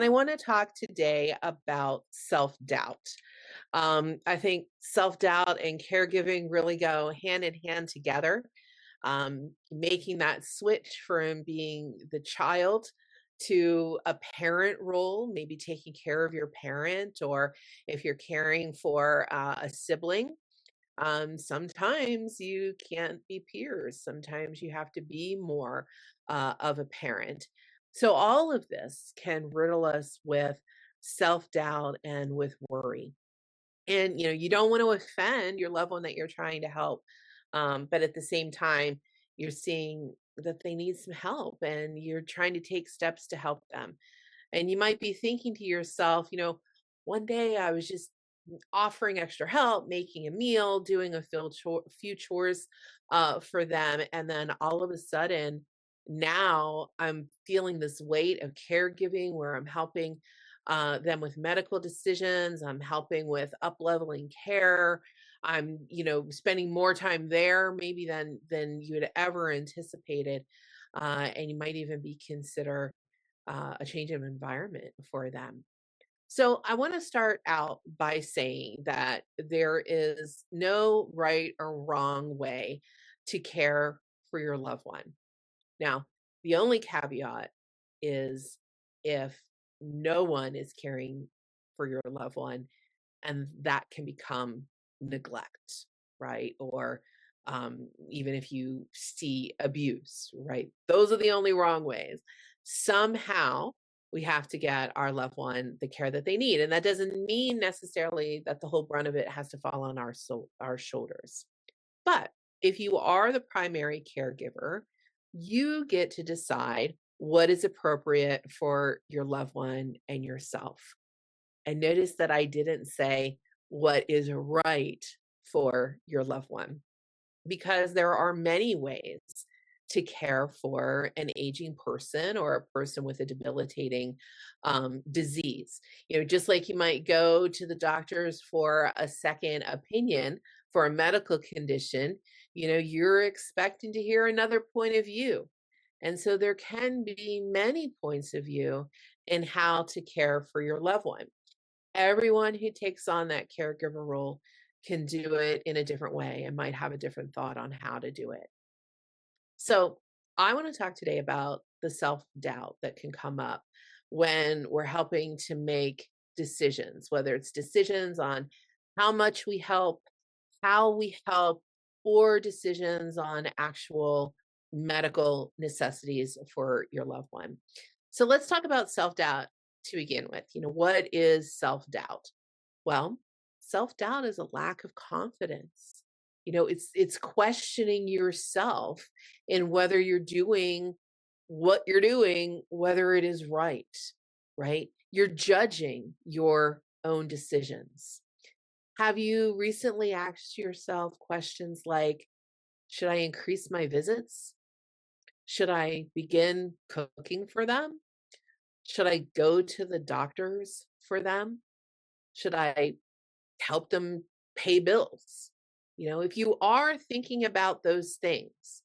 And I want to talk today about self doubt. I think self doubt and caregiving really go hand in hand together. Making that switch from being the child to a parent role, maybe taking care of your parent, or if you're caring for a sibling. Sometimes you can't be peers. Sometimes you have to be more of a parent. So all of this can riddle us with self-doubt and with worry. And you don't want to offend your loved one that you're trying to help. But at the same time, you're seeing that they need some help and you're trying to take steps to help them. And you might be thinking to yourself, one day I was just offering extra help, making a meal, doing few chores for them. And then all of a sudden, now I'm feeling this weight of caregiving where I'm helping them with medical decisions. I'm helping with up leveling care. I'm, spending more time there maybe than you had ever anticipated. And you might even be consider a change of environment for them. So, I want to start out by saying that there is no right or wrong way to care for your loved one. Now, the only caveat is if no one is caring for your loved one, and that can become neglect, right? Or even if you see abuse, right? Those are the only wrong ways. Somehow we have to get our loved one the care that they need. And that doesn't mean necessarily that the whole brunt of it has to fall on our shoulders. But if you are the primary caregiver, you get to decide what is appropriate for your loved one and yourself. And notice that I didn't say what is right for your loved one, because there are many ways to care for an aging person or a person with a debilitating disease. Just like you might go to the doctors for a second opinion for a medical condition, you're expecting to hear another point of view. And so there can be many points of view in how to care for your loved one. Everyone who takes on that caregiver role can do it in a different way and might have a different thought on how to do it. So, I want to talk today about the self doubt that can come up when we're helping to make decisions, whether it's decisions on how much we help, how we help, or decisions on actual medical necessities for your loved one. So, let's talk about self doubt to begin with. What is self doubt? Well, self-doubt is a lack of confidence. It's questioning yourself in whether you're doing what you're doing, whether it is right, right? You're judging your own decisions. Have you recently asked yourself questions like, should I increase my visits? Should I begin cooking for them? Should I go to the doctors for them? Should I help them pay bills? If you are thinking about those things,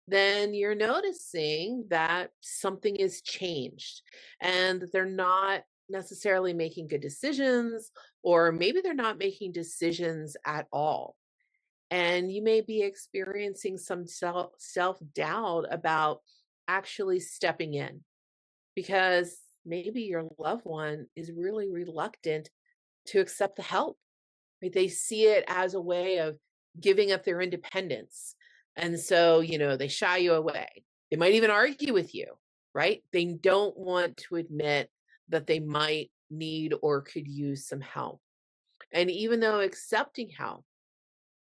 then you're noticing that something is changed and that they're not necessarily making good decisions, or maybe they're not making decisions at all. And you may be experiencing some self doubt about actually stepping in because maybe your loved one is really reluctant to accept the help. Right? They see it as a way of giving up their independence. And so, they shy you away. They might even argue with you, right? They don't want to admit that they might need or could use some help. And even though accepting help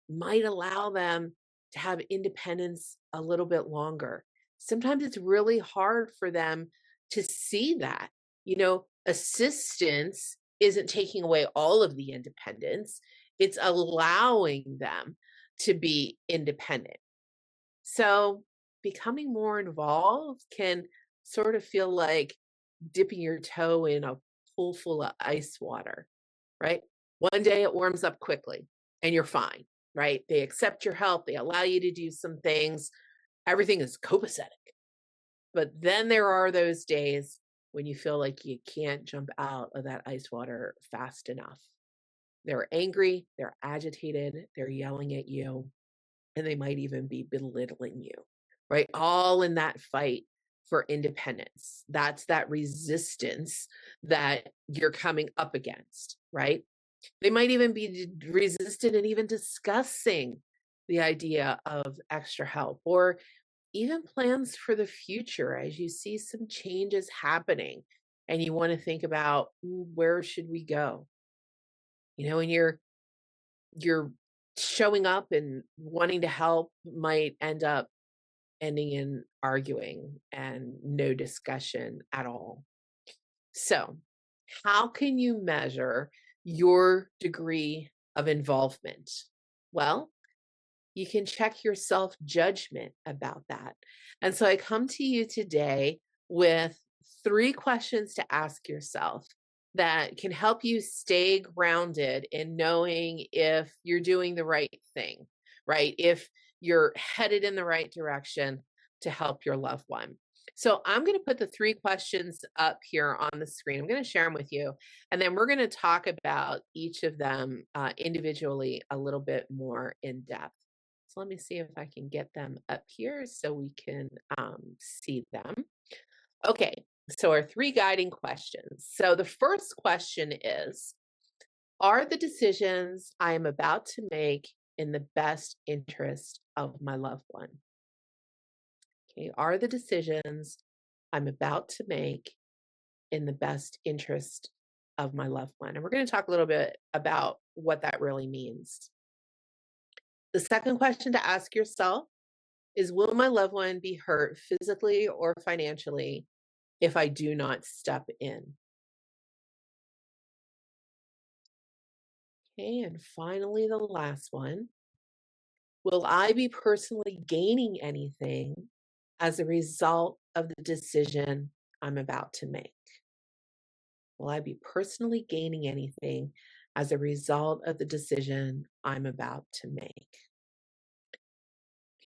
might allow them to have independence a little bit longer, sometimes it's really hard for them to see that. Assistance isn't taking away all of the independence, it's allowing them to be independent. So, becoming more involved can sort of feel like dipping your toe in a pool full of ice water, right? One day it warms up quickly and you're fine, right? They accept your help, they allow you to do some things, everything is copacetic. But then there are those days when you feel like you can't jump out of that ice water fast enough. They're angry, they're agitated, they're yelling at you, and they might even be belittling you, right? All in that fight for independence. That's that resistance that you're coming up against, right? They might even be resistant and even discussing the idea of extra help or even plans for the future as you see some changes happening and you want to think about, "Ooh, where should we go?" And you're showing up and wanting to help might end up ending in arguing and no discussion at all. So, how can you measure your degree of involvement? Well, you can check your self judgment about that. And so I come to you today with three questions to ask yourself that can help you stay grounded in knowing if you're doing the right thing, right? If you're headed in the right direction to help your loved one. So I'm going to put the three questions up here on the screen. I'm going to share them with you. And then we're going to talk about each of them individually a little bit more in depth. So let me see if I can get them up here so we can see them. Okay, so our three guiding questions. So the first question is, are the decisions I am about to make in the best interest of my loved one? Okay, are the decisions I'm about to make in the best interest of my loved one? And we're going to talk a little bit about what that really means. The second question to ask yourself is, will my loved one be hurt physically or financially if I do not step in? Okay, and finally, the last one, will I be personally gaining anything as a result of the decision I'm about to make? Will I be personally gaining anything as a result of the decision I'm about to make?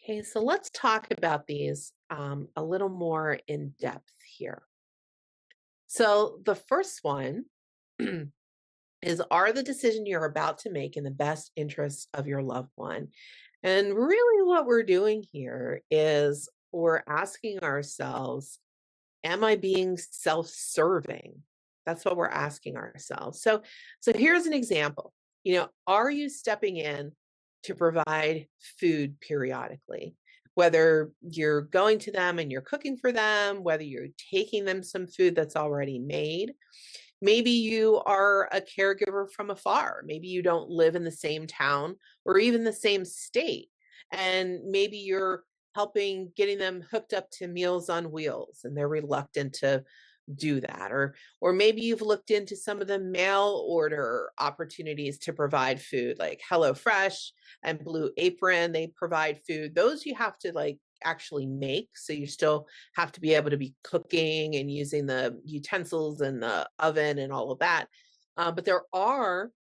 Okay, so let's talk about these a little more in depth here. So the first one is, are the decision you're about to make in the best interest of your loved one? And really what we're doing here is we're asking ourselves, am I being self-serving? That's what we're asking ourselves. So here's an example. Are you stepping in to provide food periodically? Whether you're going to them and you're cooking for them, whether you're taking them some food that's already made. Maybe you are a caregiver from afar. Maybe you don't live in the same town or even the same state. And maybe you're helping getting them hooked up to Meals on Wheels and they're reluctant to do that. Or maybe you've looked into some of the mail order opportunities to provide food, like HelloFresh and Blue Apron. They provide food. Those you have to actually make. So you still have to be able to be cooking and using the utensils and the oven and all of that. But there are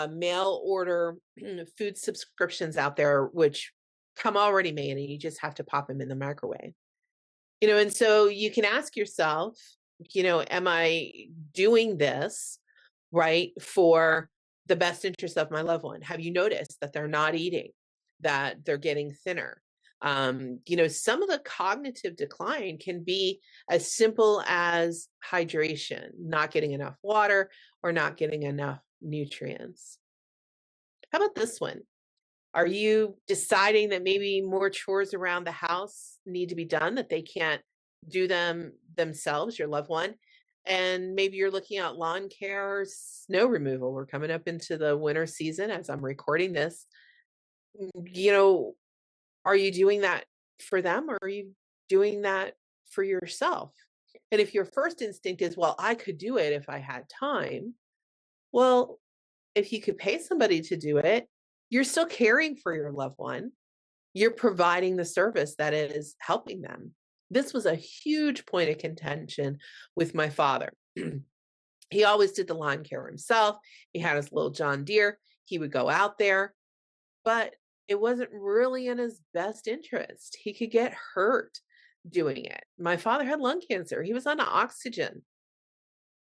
mail order food subscriptions out there which come already made and you just have to pop them in the microwave. And so you can ask yourself, am I doing this right for the best interest of my loved one? Have you noticed that they're not eating, that they're getting thinner? Some of the cognitive decline can be as simple as hydration, not getting enough water or not getting enough nutrients. How about this one? Are you deciding that maybe more chores around the house need to be done, that they can't do them themselves, your loved one? And maybe you're looking at lawn care, or snow removal. We're coming up into the winter season as I'm recording this. Mm, You know, are you doing that for them or are you doing that for yourself? And if your first instinct is, well, I could do it if I had time, well, if you could pay somebody to do it, you're still caring for your loved one. You're providing the service that is helping them. This was a huge point of contention with my father. He always did the lawn care himself. He had his little John Deere. He would go out there, but it wasn't really in his best interest. He could get hurt doing it. My father had lung cancer. He was on oxygen.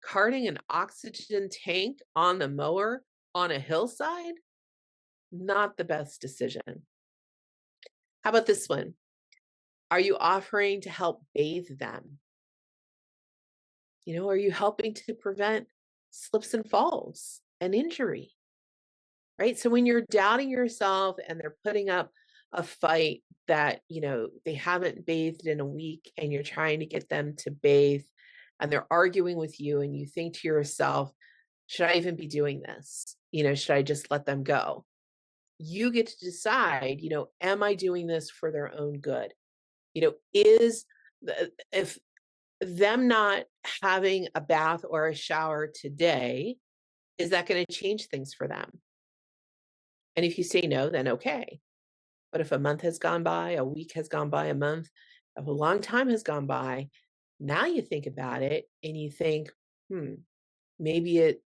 Carting an oxygen tank on the mower on a hillside, not the best decision. How about this one? Are you offering to help bathe them? Are you helping to prevent slips and falls and injury? Right? So when you're doubting yourself and they're putting up a fight that, they haven't bathed in a week and you're trying to get them to bathe and they're arguing with you and you think to yourself, should I even be doing this? Should I just let them go? You get to decide, am I doing this for their own good? Is if them not having a bath or a shower today, is that going to change things for them? And if you say no, then okay. But if a month has gone by, a week has gone by, a month, a long time has gone by, now you think about it and you think, maybe it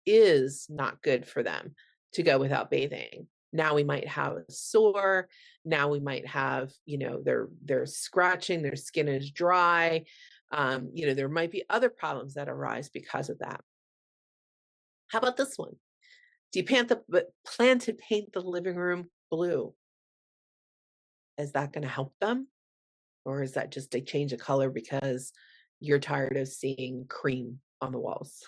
is not good for them to go without bathing. Now we might have a sore. Now we might have, they're scratching, their skin is dry. There might be other problems that arise because of that. How about this one? Do you plan to paint the living room blue? Is that going to help them? Or is that just a change of color because you're tired of seeing cream on the walls?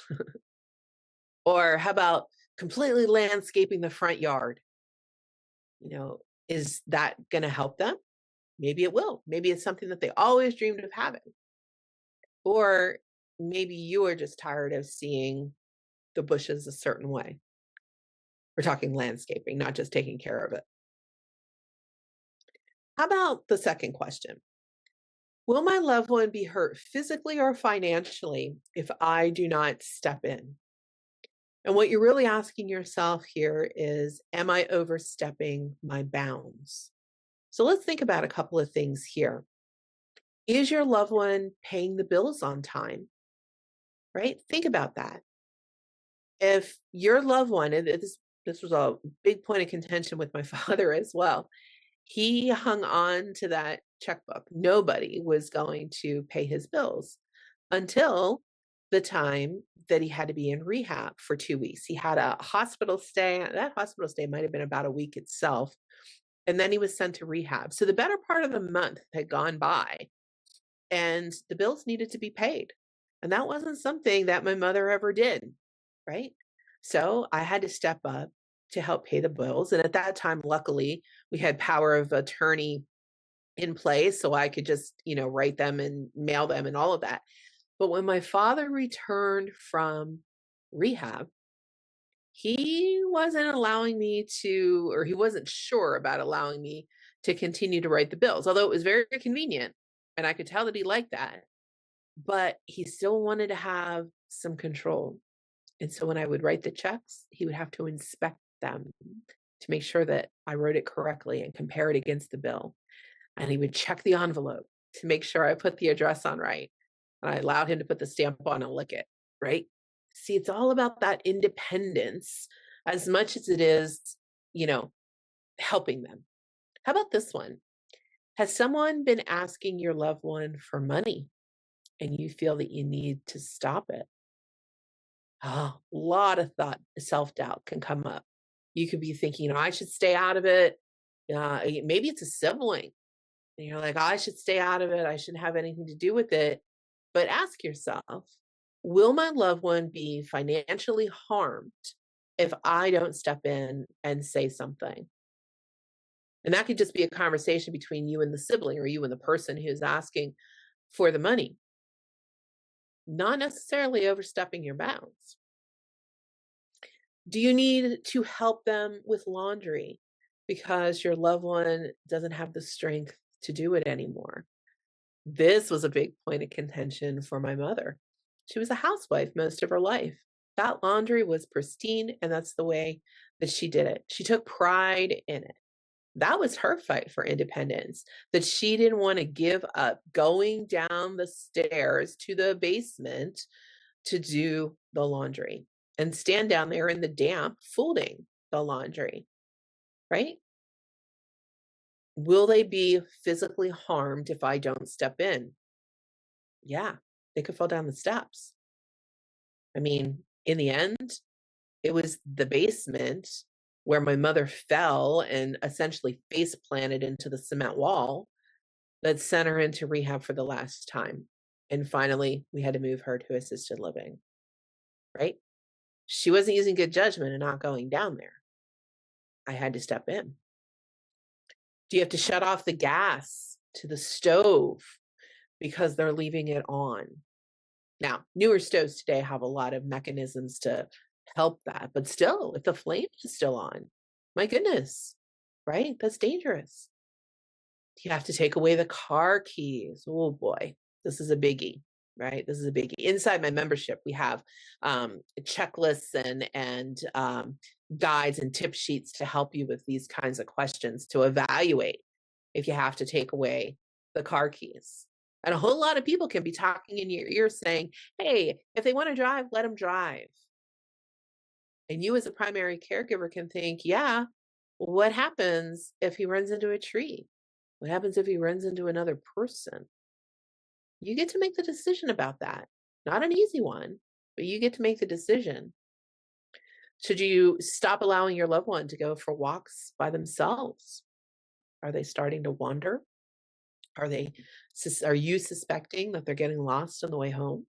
Or how about completely landscaping the front yard? Is that going to help them? Maybe it will. Maybe it's something that they always dreamed of having. Or maybe you are just tired of seeing the bushes a certain way. We're talking landscaping, not just taking care of it. How about the second question? Will my loved one be hurt physically or financially if I do not step in? And what you're really asking yourself here is, am I overstepping my bounds? So let's think about a couple of things here. Is your loved one paying the bills on time? Right? Think about that. If your loved one, and this was a big point of contention with my father as well, he hung on to that checkbook. Nobody was going to pay his bills until the time that he had to be in rehab for 2 weeks. He had a hospital stay. That hospital stay might have been about a week itself. And then he was sent to rehab. So the better part of the month had gone by and the bills needed to be paid. And that wasn't something that my mother ever did. Right. So I had to step up to help pay the bills. And at that time, luckily, we had power of attorney in place. So I could just, write them and mail them and all of that. But when my father returned from rehab, he wasn't allowing me to, or he wasn't sure about allowing me to continue to write the bills, although it was very convenient. And I could tell that he liked that. But he still wanted to have some control. And so when I would write the checks, he would have to inspect them to make sure that I wrote it correctly and compare it against the bill. And he would check the envelope to make sure I put the address on right. And I allowed him to put the stamp on and lick it, right? See, it's all about that independence as much as it is, helping them. How about this one? Has someone been asking your loved one for money and you feel that you need to stop it? A lot of thought, self-doubt can come up. You could be thinking, I should stay out of it. Maybe it's a sibling. And you're like, I should stay out of it. I shouldn't have anything to do with it. But ask yourself, will my loved one be financially harmed if I don't step in and say something? And that could just be a conversation between you and the sibling or you and the person who's asking for the money, not necessarily overstepping your bounds. Do you need to help them with laundry because your loved one doesn't have the strength to do it anymore? This was a big point of contention for my mother. She was a housewife most of her life. That laundry was pristine, and that's the way that she did it. She took pride in it. That was her fight for independence, that she didn't want to give up going down the stairs to the basement to do the laundry and stand down there in the damp folding the laundry, right? Will they be physically harmed if I don't step in? Yeah, they could fall down the steps. I mean, in the end, it was the basement where my mother fell and essentially face planted into the cement wall that sent her into rehab for the last time. And finally, we had to move her to assisted living, right? She wasn't using good judgment and not going down there. I had to step in. Do you have to shut off the gas to the stove because they're leaving it on? Now, newer stoves today have a lot of mechanisms to help that, but still, if the flame is still on, my goodness, right? That's dangerous. You have to take away the car keys. Oh boy, this is a biggie, right? This is a biggie. Inside my membership, we have checklists and guides and tip sheets to help you with these kinds of questions to evaluate if you have to take away the car keys. And a whole lot of people can be talking in your ear saying, hey, if they want to drive, let them drive. And you as a primary caregiver can think, yeah, what happens if he runs into a tree? What happens if he runs into another person? You get to make the decision about that. Not an easy one, but you get to make the decision. Should you stop allowing your loved one to go for walks by themselves? Are they starting to wander? Are you suspecting that they're getting lost on the way home?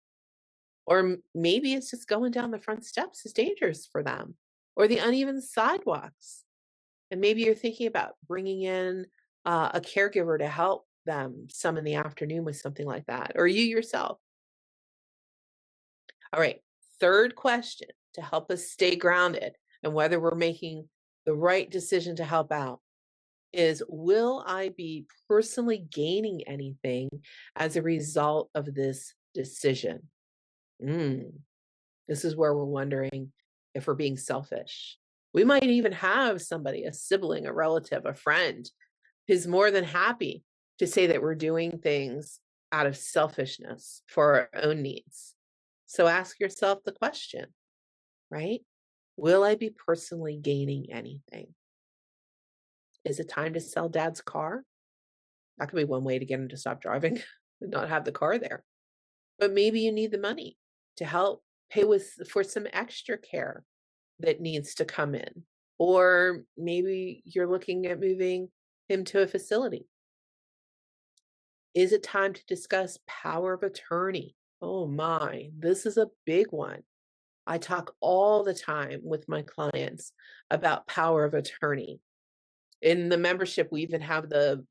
Or maybe it's just going down the front steps is dangerous for them, or the uneven sidewalks. And maybe you're thinking about bringing in a caregiver to help them some in the afternoon with something like that, or you yourself. All right, third question to help us stay grounded and whether we're making the right decision to help out is, will I be personally gaining anything as a result of this decision? This is where we're wondering if we're being selfish. We might even have somebody, a sibling, a relative, a friend, who's more than happy to say that we're doing things out of selfishness for our own needs. So ask yourself the question, right? Will I be personally gaining anything? Is it time to sell dad's car? That could be one way to get him to stop driving and not have the car there. But maybe you need the money to help pay for some extra care that needs to come in. Or maybe you're looking at moving him to a facility. Is it time to discuss power of attorney? Oh my, this is a big one. I talk all the time with my clients about power of attorney. In the membership, we even have the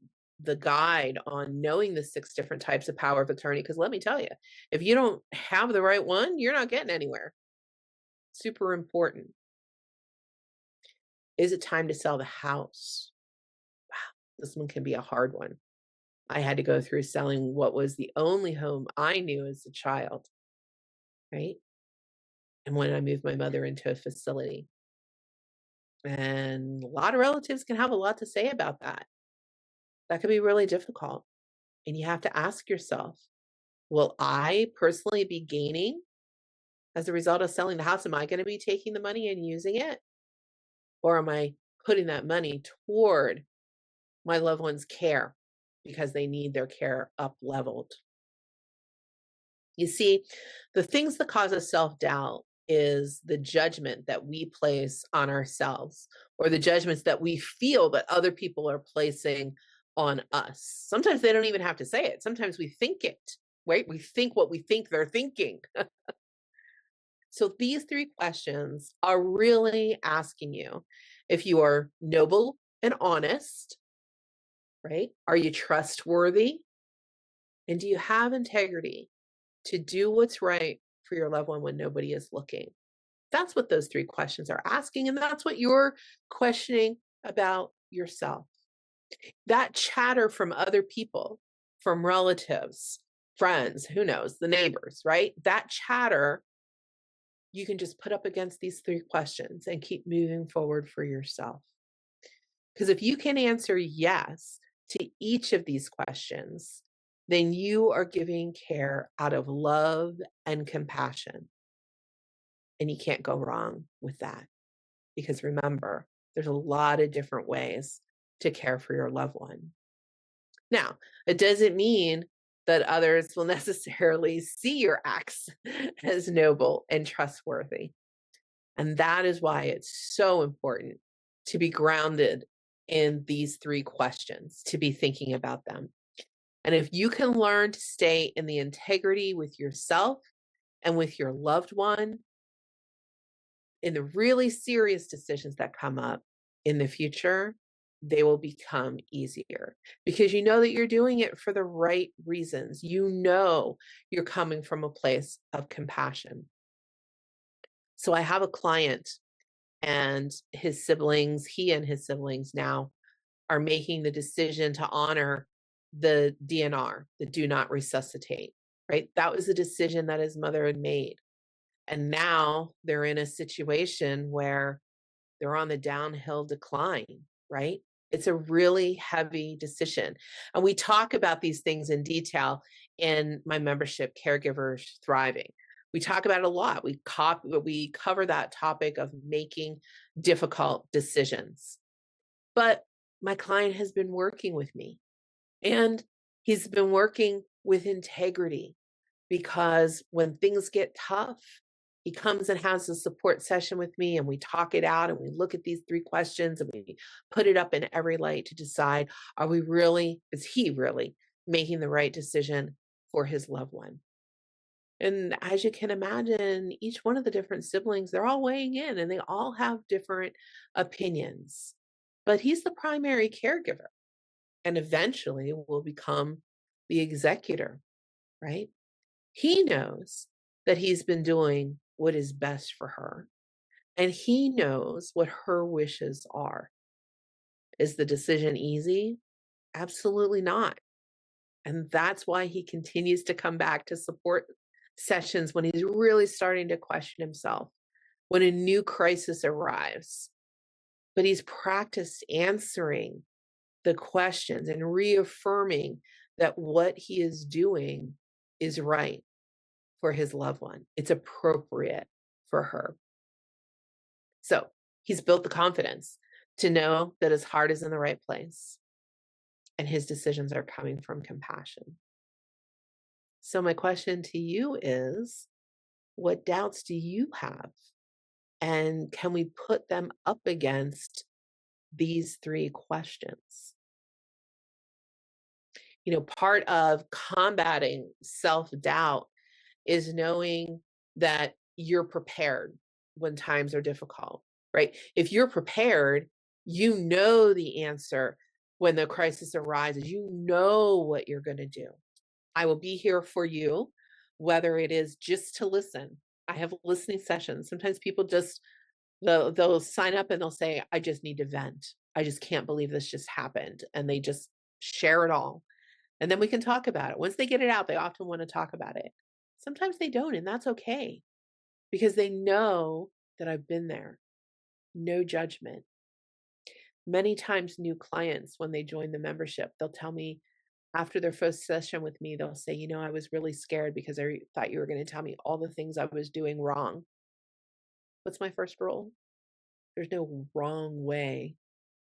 guide on knowing the 6 different types of power of attorney, because let me tell you, if you don't have the right one, you're not getting anywhere. Super important. Is it time to sell the house? Wow, this one can be a hard one. I had to go through selling what was the only home I knew as a child, right? And when I moved my mother into a facility. And a lot of relatives can have a lot to say about that. That could be really difficult. And you have to ask yourself, will I personally be gaining as a result of selling the house? Am I going to be taking the money and using it? Or am I putting that money toward my loved one's care because they need their care up leveled? You see, the things that cause us self-doubt is the judgment that we place on ourselves, or the judgments that we feel that other people are placing on us. Sometimes they don't even have to say it. Sometimes we think it, right? We think what we think they're thinking. So these 3 questions are really asking you if you are noble and honest, right? Are you trustworthy? And do you have integrity to do what's right for your loved one when nobody is looking? That's what those 3 questions are asking, and that's what you're questioning about yourself. That chatter from other people, from relatives, friends, who knows, the neighbors, right? That chatter, you can just put up against these 3 questions and keep moving forward for yourself. Because if you can answer yes to each of these questions, then you are giving care out of love and compassion. And you can't go wrong with that. Because remember, there's a lot of different ways to care for your loved one. Now, it doesn't mean that others will necessarily see your acts as noble and trustworthy. And that is why it's so important to be grounded in these three questions, to be thinking about them. And if you can learn to stay in the integrity with yourself and with your loved one in the really serious decisions that come up in the future, they will become easier because you know that you're doing it for the right reasons. You know you're coming from a place of compassion. So I have a client and his siblings, he and his siblings now are making the decision to honor the DNR, the do not resuscitate, right? That was a decision that his mother had made. And now they're in a situation where they're on the downhill decline, right? It's a really heavy decision. And we talk about these things in detail in my membership, Caregivers Thriving. We talk about it a lot. We cover that topic of making difficult decisions. But my client has been working with me and he's been working with integrity because when things get tough, he comes and has a support session with me and we talk it out and we look at these three questions and we put it up in every light to decide, is he really making the right decision for his loved one? And as you can imagine, each one of the different siblings, they're all weighing in and they all have different opinions. But he's the primary caregiver and eventually will become the executor, right? He knows that he's been doing what is best for her, and he knows what her wishes are. Is the decision easy? Absolutely not. And that's why he continues to come back to support sessions when he's really starting to question himself, when a new crisis arrives. But he's practiced answering the questions and reaffirming that what he is doing is right for his loved one. It's appropriate for her. So he's built the confidence to know that his heart is in the right place and his decisions are coming from compassion. So my question to you is, what doubts do you have? And can we put them up against these three questions? You know, part of combating self-doubt is knowing that you're prepared when times are difficult, right? If you're prepared, you know the answer when the crisis arises. You know what you're going to do. I will be here for you, whether it is just to listen. I have listening sessions. Sometimes people just they'll sign up and they'll say, "I just need to vent. I just can't believe this just happened," and they just share it all. And then we can talk about it. Once they get it out, they often want to talk about it. Sometimes they don't, and that's okay because they know that I've been there. No judgment. Many times, new clients, when they join the membership, they'll tell me after their first session with me, they'll say, I was really scared because I thought you were going to tell me all the things I was doing wrong. What's my first rule? There's no wrong way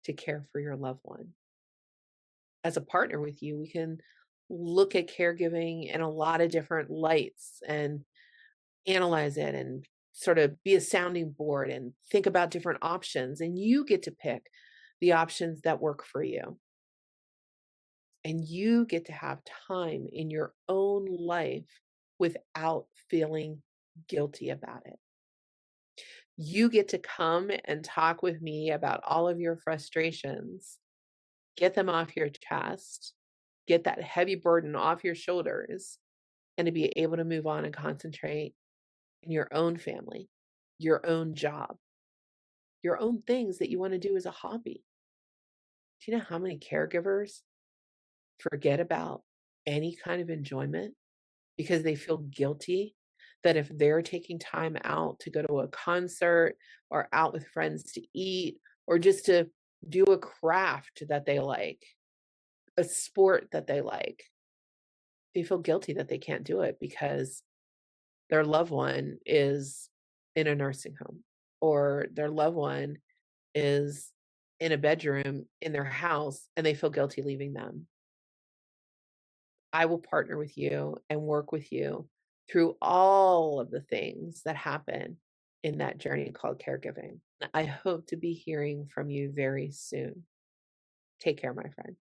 to care for your loved one. As a partner with you, we can look at caregiving in a lot of different lights and analyze it and sort of be a sounding board and think about different options. And you get to pick the options that work for you. And you get to have time in your own life without feeling guilty about it. You get to come and talk with me about all of your frustrations, get them off your chest, get that heavy burden off your shoulders, and to be able to move on and concentrate in your own family, your own job, your own things that you want to do as a hobby. Do you know how many caregivers forget about any kind of enjoyment because they feel guilty that if they're taking time out to go to a concert or out with friends to eat or just to do a craft that they like, a sport that they like, they feel guilty that they can't do it because their loved one is in a nursing home or their loved one is in a bedroom in their house and they feel guilty leaving them. I will partner with you and work with you through all of the things that happen in that journey called caregiving. I hope to be hearing from you very soon. Take care, my friend.